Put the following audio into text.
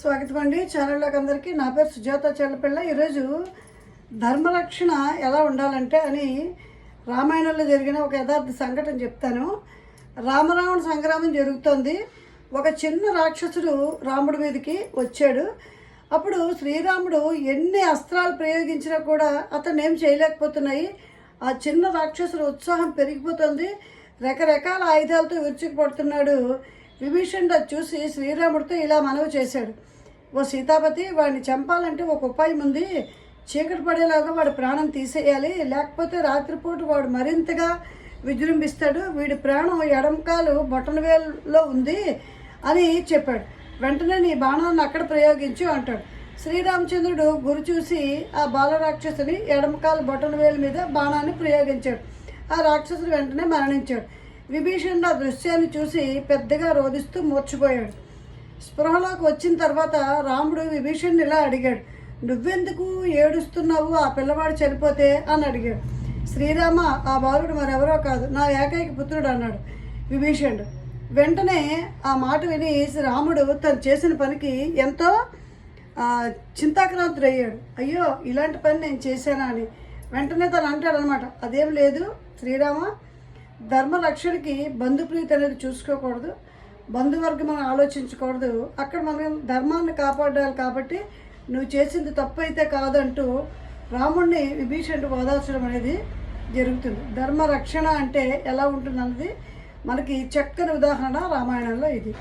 స్వాగతం అండి ఛానల్లోకి అందరికీ. నా పేరు సుజాత చెల్లపిల్ల. ఈరోజు ధర్మరక్షణ ఎలా ఉండాలంటే అని రామాయణంలో జరిగిన ఒక యథార్థ సంఘటన చెప్తాను. రామరావణ సంగ్రామం జరుగుతోంది. ఒక చిన్న రాక్షసుడు రాముడి మీదకి వచ్చాడు. అప్పుడు శ్రీరాముడు ఎన్ని అస్త్రాలు ప్రయోగించినా కూడా అతను ఏం చేయలేకపోతున్నాయి. ఆ చిన్న రాక్షసుడు ఉత్సాహం పెరిగిపోతుంది. రకరకాల ఆయుధాలతో విరుచుకుపడుతున్నాడు. విభీషణుడు అది చూసి శ్రీరాముడితో ఇలా మనవి చేశాడు, ఓ సీతాపతి, వాడిని చంపాలంటే ఒక ఉపాయం ఉంది. చీకటి పడేలాగా వాడి ప్రాణం తీసేయాలి, లేకపోతే రాత్రిపూట వాడు మరింతగా విజృంభిస్తాడు. వీడి ప్రాణం ఎడంకాలు బొటనవేలులో ఉంది అని చెప్పాడు. వెంటనే నీ బాణాన్ని అక్కడ ప్రయోగించు అంటాడు. శ్రీరామచంద్రుడు గురి చూసి ఆ బాలరాక్షసుని ఎడమకాలు బొటనవేలు మీద బాణాన్ని ప్రయోగించాడు. ఆ రాక్షసుడు వెంటనే మరణించాడు. విభీషణుడు ఆ దృశ్యాన్ని చూసి పెద్దగా రోధిస్తూ మూర్చిపోయాడు. స్పృహలోకి వచ్చిన తర్వాత రాముడు విభీషణుని ఇలా అడిగాడు, నువ్వెందుకు ఏడుస్తున్నావు, ఆ పిల్లవాడు చనిపోతే అని అడిగాడు. శ్రీరామ, ఆ బాలుడు మరెవరో కాదు, నా ఏకైక పుత్రుడు అన్నాడు విభీషణుడు. వెంటనే ఆ మాట విని రాముడు తను చేసిన పనికి ఎంతో చింతాక్రాంతుడయ్యాడు. అయ్యో, ఇలాంటి పని నేను చేశానా అని. వెంటనే తను అంటాడు అనమాట, అదేం లేదు శ్రీరామ, ధర్మరక్షణకి బంధుప్రీతి అనేది చూసుకోకూడదు, బంధువర్గం మనం ఆలోచించకూడదు. అక్కడ మనం ధర్మాన్ని కాపాడాలి కాబట్టి నువ్వు చేసింది తప్పు అయితే కాదంటూ రాముడిని విభీషణుడు ఓదార్చడం అనేది జరుగుతుంది. ధర్మరక్షణ అంటే ఎలా ఉంటుందన్నది మనకి చక్కని ఉదాహరణ రామాయణంలో ఇది.